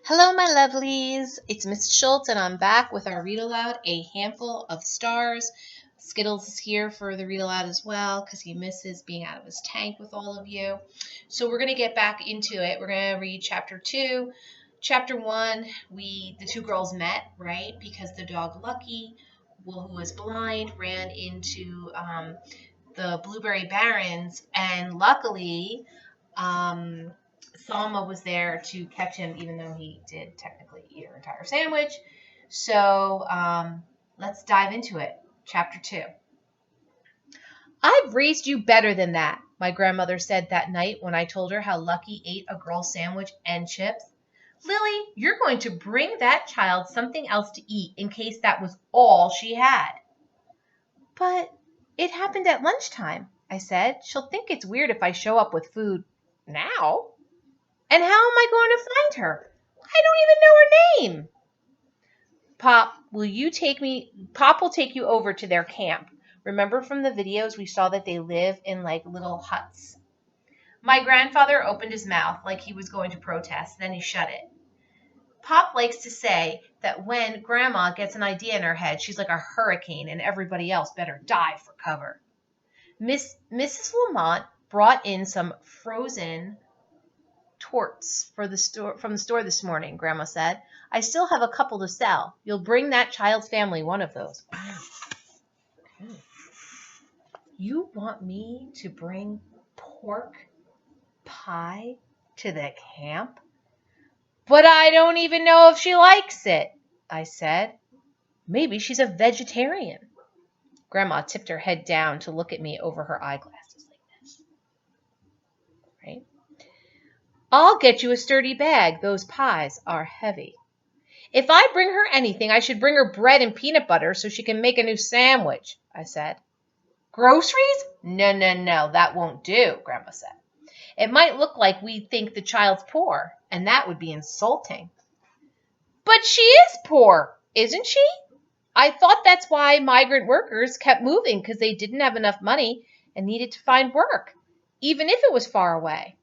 Hello, my lovelies. It's Miss Schultz, and I'm back with our read aloud, A Handful of Stars. Skittles is here for the read aloud as well because he misses being out of his tank with all of you. So we're going to get back into it. We're going to read chapter 2. Chapter 1, the two girls met, right? Because the dog Lucky, who was blind, ran into the Blueberry Barrens, and luckily, Salma was there to catch him, even though he did technically eat her entire sandwich. So let's dive into it. Chapter 2. I've raised you better than that, my grandmother said that night when I told her how Lucky ate a girl's sandwich and chips. Lily, you're going to bring that child something else to eat in case that was all she had. But it happened at lunchtime, I said. She'll think it's weird if I show up with food now. And how am I going to find her? I don't even know her name. Pop will take you over to their camp. Remember from the videos we saw that they live in like little huts? My grandfather opened his mouth like he was going to protest, then he shut it. Pop likes to say that when Grandma gets an idea in her head, she's like a hurricane and everybody else better dive for cover. Mrs. Lamont brought in some frozen torts from the store this morning, Grandma said. I still have a couple to sell. You'll bring that child's family one of those. Wow. Okay. You want me to bring pork pie to the camp? But I don't even know if she likes it, I said. Maybe she's a vegetarian. Grandma tipped her head down to look at me over her eyeglasses like this. Right? I'll get you a sturdy bag. Those pies are heavy. If I bring her anything, I should bring her bread and peanut butter so she can make a new sandwich, I said. Groceries? No, that won't do, Grandma said. It might look like we think the child's poor, and that would be insulting. But she is poor, isn't she? I thought that's why migrant workers kept moving, because they didn't have enough money and needed to find work, even if it was far away.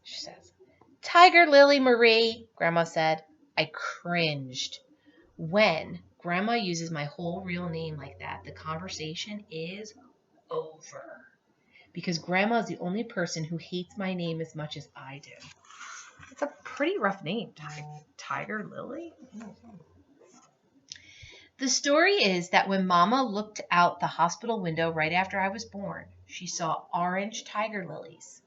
She says, Tiger Lily Marie, Grandma said. I cringed. When Grandma uses my whole real name like that, the conversation is over. Because Grandma is the only person who hates my name as much as I do. It's a pretty rough name, Tiger Lily. The story is that when Mama looked out the hospital window right after I was born, she saw orange tiger lilies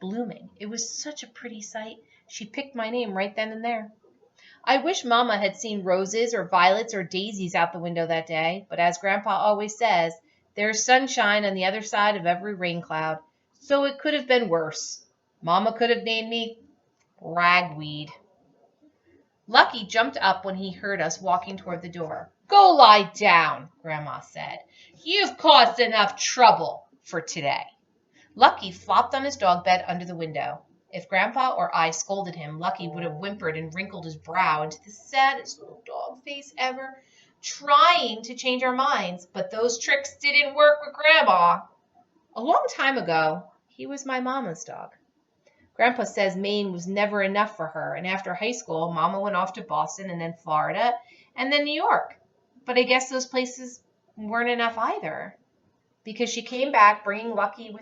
blooming. It was such a pretty sight. She picked my name right then and there. I wish Mama had seen roses or violets or daisies out the window that day, but as Grandpa always says, there's sunshine on the other side of every rain cloud, so it could have been worse. Mama could have named me Ragweed. Lucky jumped up when he heard us walking toward the door. Go lie down, Grandma said. You've caused enough trouble for today. Lucky flopped on his dog bed under the window. If Grandpa or I scolded him, Lucky would have whimpered and wrinkled his brow into the saddest little dog face ever, trying to change our minds, but those tricks didn't work with Grandma. A long time ago, he was my Mama's dog. Grandpa says Maine was never enough for her, and after high school, Mama went off to Boston and then Florida and then New York. But I guess those places weren't enough either, because she came back bringing Lucky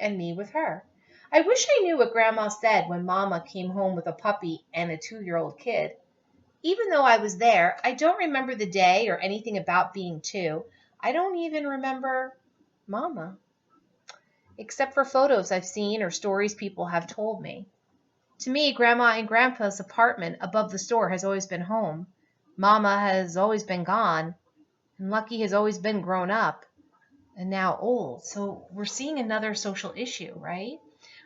and me with her. I wish I knew what Grandma said when Mama came home with a puppy and a 2-year-old kid. Even though I was there, I don't remember the day or anything about being 2. I don't even remember Mama, except for photos I've seen or stories people have told me. To me, Grandma and Grandpa's apartment above the store has always been home. Mama has always been gone, and Lucky has always been grown up and now old. So we're seeing another social issue, right?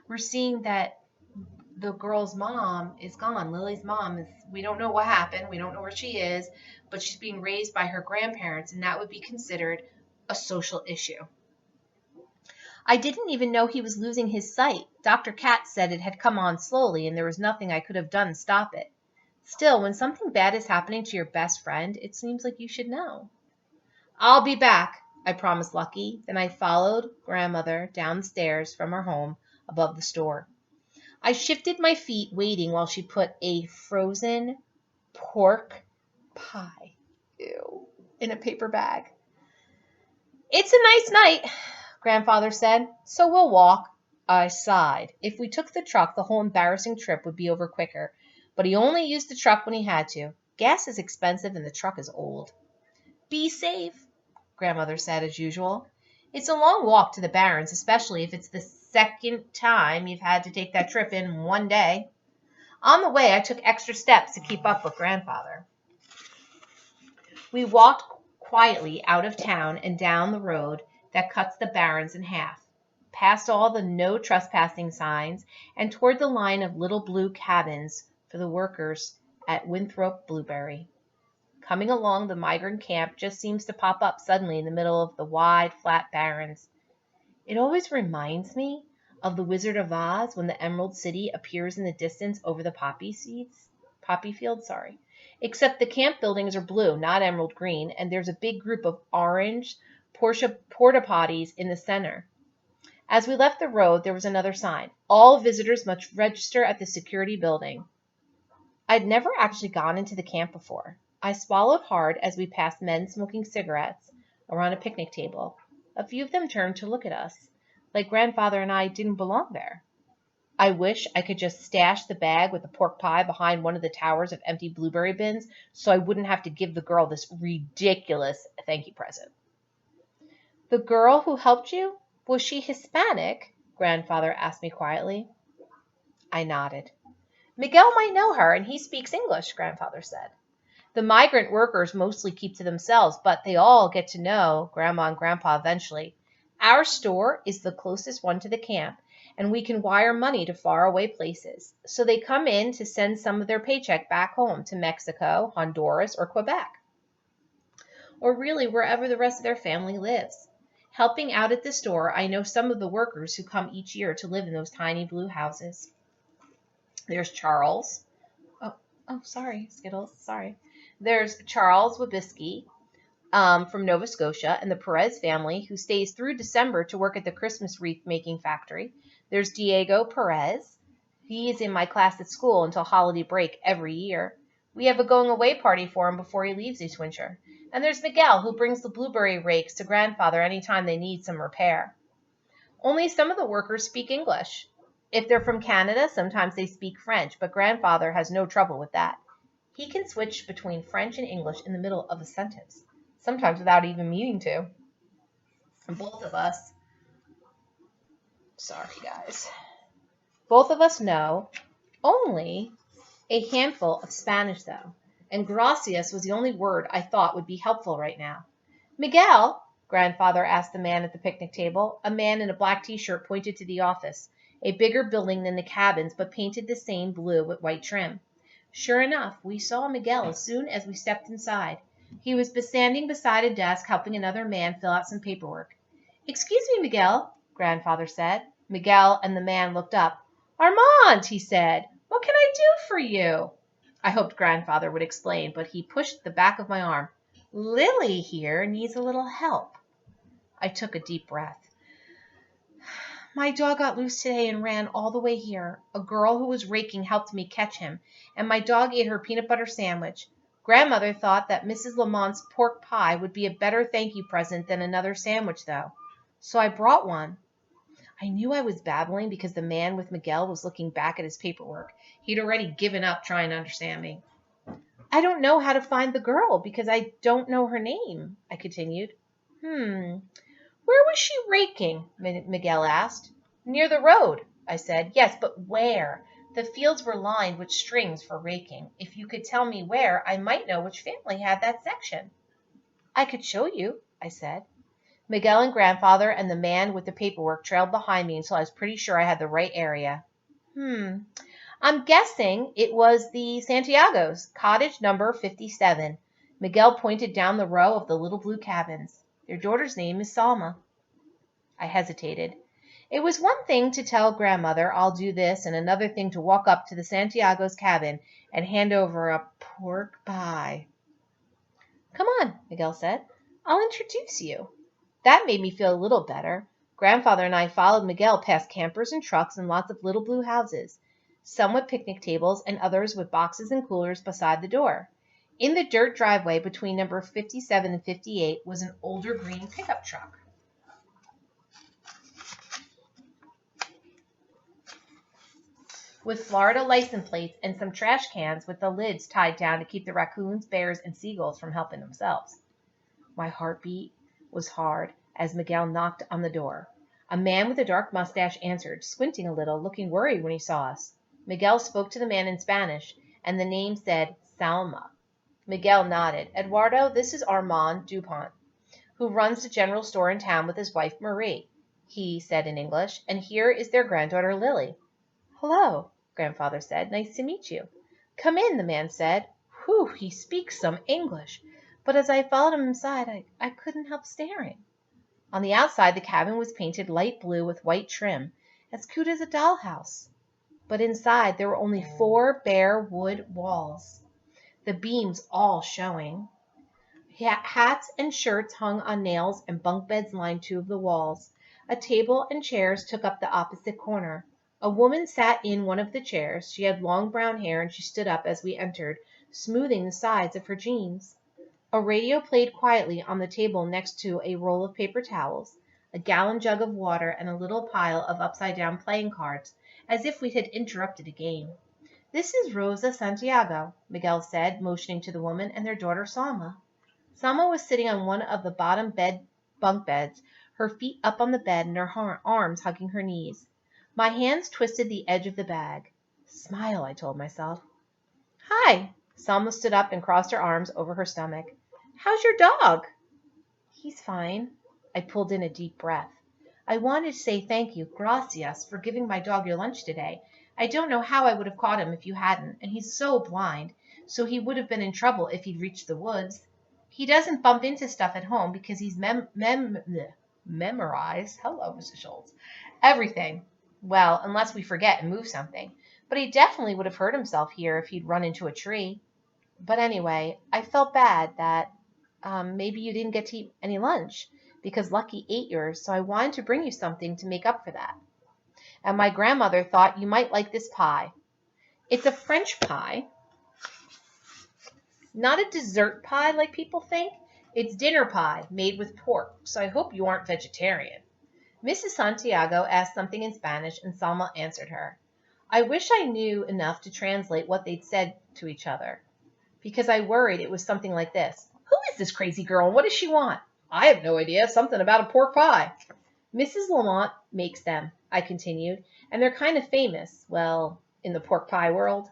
We're seeing that the girl's mom is gone. Lily's mom is, we don't know what happened. We don't know where she is, but she's being raised by her grandparents, and that would be considered a social issue. I didn't even know he was losing his sight. Dr. Katz said it had come on slowly and there was nothing I could have done to stop it. Still, when something bad is happening to your best friend, it seems like you should know. I'll be back, I promised Lucky. Then I followed Grandmother down the stairs from her home above the store. I shifted my feet, waiting while she put a frozen pork pie, ew, in a paper bag. It's a nice night, Grandfather said, so we'll walk. I sighed. If we took the truck, the whole embarrassing trip would be over quicker. But he only used the truck when he had to. Gas is expensive and the truck is old. Be safe, Grandmother said as usual. It's a long walk to the Barrens, especially if it's the second time you've had to take that trip in one day. On the way, I took extra steps to keep up with Grandfather. We walked quietly out of town and down the road that cuts the Barrens in half, past all the no trespassing signs and toward the line of little blue cabins for the workers at Winthrop Blueberry. Coming along, the migrant camp just seems to pop up suddenly in the middle of the wide, flat Barrens. It always reminds me of the Wizard of Oz when the Emerald City appears in the distance over the poppy fields, except the camp buildings are blue, not emerald green, and there's a big group of orange porta potties in the center. As we left the road, there was another sign. All visitors must register at the security building. I'd never actually gone into the camp before. I swallowed hard as we passed men smoking cigarettes around a picnic table. A few of them turned to look at us, like Grandfather and I didn't belong there. I wish I could just stash the bag with the pork pie behind one of the towers of empty blueberry bins so I wouldn't have to give the girl this ridiculous thank you present. The girl who helped you? Was she Hispanic? Grandfather asked me quietly. I nodded. Miguel might know her, and he speaks English, Grandfather said. The migrant workers mostly keep to themselves, but they all get to know Grandma and Grandpa eventually. Our store is the closest one to the camp, and we can wire money to faraway places. So they come in to send some of their paycheck back home to Mexico, Honduras, or Quebec, or really wherever the rest of their family lives. Helping out at the store, I know some of the workers who come each year to live in those tiny blue houses. There's Charles. Sorry, Skittles. Sorry. There's Charles Wabisky from Nova Scotia and the Perez family who stays through December to work at the Christmas wreath making factory. There's Diego Perez. He is in my class at school until holiday break every year. We have a going away party for him before he leaves each winter. And there's Miguel, who brings the blueberry rakes to Grandfather anytime they need some repair. Only some of the workers speak English. If they're from Canada, sometimes they speak French, but Grandfather has no trouble with that. He can switch between French and English in the middle of a sentence, sometimes without even meaning to. And both of us know only a handful of Spanish, though, and gracias was the only word I thought would be helpful right now. Miguel, Grandfather asked the man at the picnic table. A man in a black t-shirt pointed to the office, a bigger building than the cabins, but painted the same blue with white trim. Sure enough, we saw Miguel as soon as we stepped inside. He was standing beside a desk helping another man fill out some paperwork. Excuse me, Miguel, Grandfather said. Miguel and the man looked up. Armand, he said, what can I do for you? I hoped Grandfather would explain, but he pushed the back of my arm. Lily here needs a little help. I took a deep breath. My dog got loose today and ran all the way here. A girl who was raking helped me catch him, and my dog ate her peanut butter sandwich. Grandmother thought that Mrs. Lamont's pork pie would be a better thank you present than another sandwich, though. So I brought one. I knew I was babbling because the man with Miguel was looking back at his paperwork. He'd already given up trying to understand me. I don't know how to find the girl because I don't know her name, I continued. Where was she raking? Miguel asked. Near the road, I said. Yes, but where? The fields were lined with strings for raking. If you could tell me where, I might know which family had that section. I could show you, I said. Miguel and Grandfather and the man with the paperwork trailed behind me until I was pretty sure I had the right area. I'm guessing it was the Santiago's, cottage number 57. Miguel pointed down the row of the little blue cabins. Their daughter's name is Salma. I hesitated. It was one thing to tell Grandmother I'll do this and another thing to walk up to the Santiago's cabin and hand over a pork pie. Come on, Miguel said. I'll introduce you. That made me feel a little better. Grandfather and I followed Miguel past campers and trucks and lots of little blue houses. some with picnic tables and others with boxes and coolers beside the door. In the dirt driveway between number 57 and 58 was an older green pickup truck. With Florida license plates and some trash cans with the lids tied down to keep the raccoons, bears, and seagulls from helping themselves. My heartbeat was hard as Miguel knocked on the door. A man with a dark mustache answered, squinting a little, looking worried when he saw us. Miguel spoke to the man in Spanish, and the name said Salma. Miguel nodded. Eduardo, this is Armand Dupont, who runs the general store in town with his wife Marie, he said in English, and here is their granddaughter Lily. Hello, grandfather said. Nice to meet you. Come in, the man said. Whew, he speaks some English, but as I followed him inside, I couldn't help staring. On the outside, the cabin was painted light blue with white trim, as cute as a dollhouse. But inside, there were only 4 bare wood walls, the beams all showing. Hats and shirts hung on nails, and bunk beds lined 2 of the walls. A table and chairs took up the opposite corner. A woman sat in one of the chairs. She had long brown hair, and she stood up as we entered, smoothing the sides of her jeans. A radio played quietly on the table next to a roll of paper towels, a gallon jug of water, and a little pile of upside-down playing cards, as if we had interrupted a game. This is Rosa Santiago, Miguel said, motioning to the woman, and their daughter Salma. Salma was sitting on one of the bottom bunk beds, her feet up on the bed and her arms hugging her knees. My hands twisted the edge of the bag. Smile, I told myself. Hi. Salma stood up and crossed her arms over her stomach. How's your dog? He's fine. I pulled in a deep breath. I wanted to say thank you, gracias, for giving my dog your lunch today. I don't know how I would have caught him if you hadn't, and he's so blind, so he would have been in trouble if he'd reached the woods. He doesn't bump into stuff at home because he's memorized, hello, Mrs. Schultz, everything. Well, unless we forget and move something. But he definitely would have hurt himself here if he'd run into a tree. But anyway, I felt bad that maybe you didn't get to eat any lunch because Lucky ate yours, so I wanted to bring you something to make up for that. And my grandmother thought you might like this pie. It's a French pie, not a dessert pie like people think. It's dinner pie made with pork, so I hope you aren't vegetarian. Mrs. Santiago asked something in Spanish, and Salma answered her. I wish I knew enough to translate what they'd said to each other, because I worried it was something like this. Who is this crazy girl, and what does she want? I have no idea. Something about a pork pie. Mrs. Lamont makes them, I continued, and they're kind of famous, well, in the pork pie world.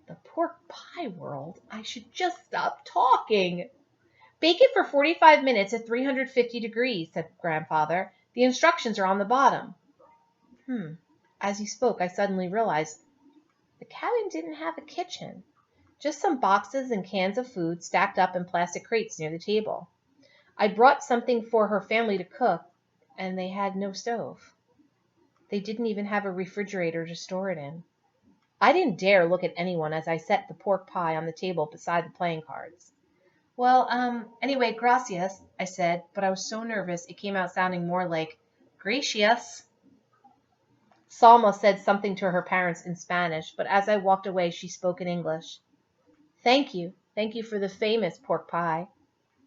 The pork pie world? I should just stop talking. Bake it for 45 minutes at 350 degrees, said Grandfather. The instructions are on the bottom. As he spoke, I suddenly realized the cabin didn't have a kitchen. Just some boxes and cans of food stacked up in plastic crates near the table. I brought something for her family to cook, and they had no stove. They didn't even have a refrigerator to store it in. I didn't dare look at anyone as I set the pork pie on the table beside the playing cards. Well, anyway, gracias, I said, but I was so nervous it came out sounding more like gracias. Salma said something to her parents in Spanish, but as I walked away, she spoke in English. Thank you for the famous pork pie.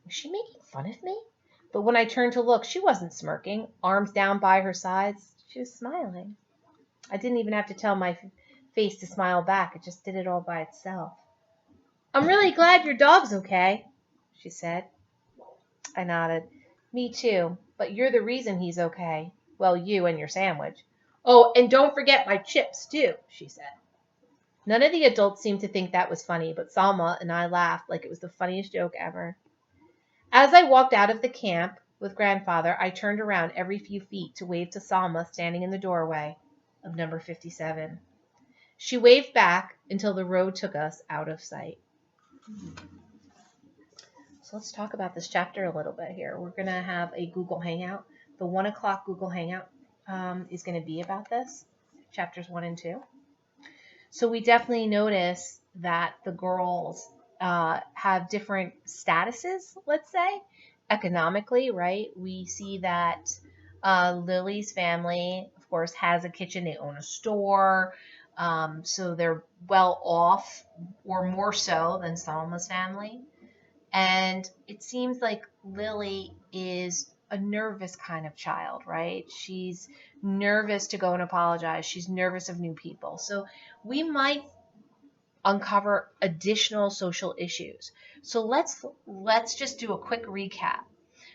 Was she making fun of me? But when I turned to look, she wasn't smirking, arms down by her sides. She was smiling. I didn't even have to tell my face to smile back. It just did it all by itself. I'm really glad your dog's okay, she said. I nodded. Me too, but you're the reason he's okay. Well, you and your sandwich. Oh, and don't forget my chips, too, she said. None of the adults seemed to think that was funny, but Salma and I laughed like it was the funniest joke ever. As I walked out of the camp with Grandfather, I turned around every few feet to wave to Salma standing in the doorway of number 57. She waved back until the road took us out of sight. So let's talk about this chapter a little bit here. We're going to have a Google Hangout. The 1 o'clock Google Hangout is going to be about this, chapters 1 and 2. So we definitely notice that the girls have different statuses, let's say, economically, right? We see that Lily's family, of course, has a kitchen. They own a store. So they're well off, or more so than Salma's family. And it seems like Lily is a nervous kind of child, right? She's nervous to go and apologize. She's nervous of new people. So we might uncover additional social issues. So let's just do a quick recap.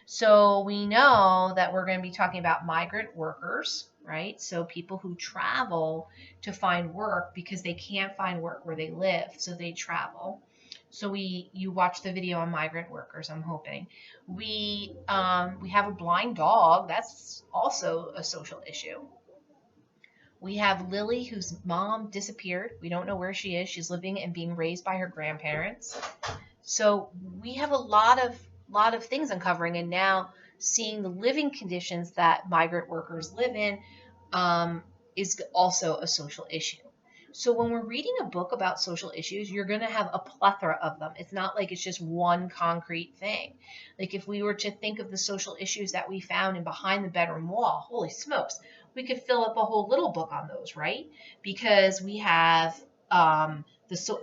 So we know that we're going to be talking about migrant workers, right? So people who travel to find work because they can't find work where they live, so they travel. So you watch the video on migrant workers, I'm hoping. We have a blind dog. That's also a social issue. We have Lily, whose mom disappeared. We don't know where she is. She's living and being raised by her grandparents. So we have a lot of things uncovering, and now seeing the living conditions that migrant workers live in is also a social issue. So when we're reading a book about social issues, you're going to have a plethora of them. It's not like it's just one concrete thing. Like if we were to think of the social issues that we found in Behind the Bedroom Wall, holy smokes, we could fill up a whole little book on those, right? Because we have the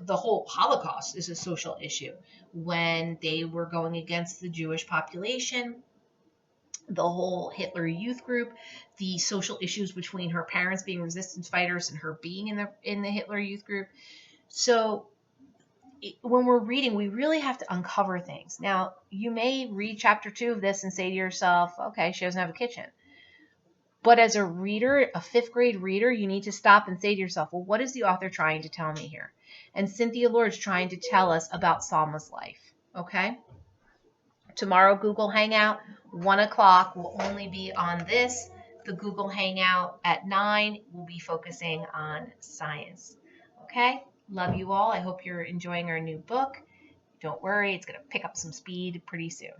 whole Holocaust is a social issue. When they were going against the Jewish population, the whole Hitler Youth group, the social issues between her parents being resistance fighters and her being in the Hitler Youth group. So when we're reading, we really have to uncover things. Now, you may read chapter 2 of this and say to yourself, okay, she doesn't have a kitchen. But as a reader, a fifth grade reader, you need to stop and say to yourself, well, what is the author trying to tell me here? And Cynthia Lord's trying to tell us about Salma's life. Okay? Tomorrow, Google Hangout, 1 o'clock, will only be on this. The Google Hangout at 9 will be focusing on science. Okay? Love you all. I hope you're enjoying our new book. Don't worry, it's going to pick up some speed pretty soon.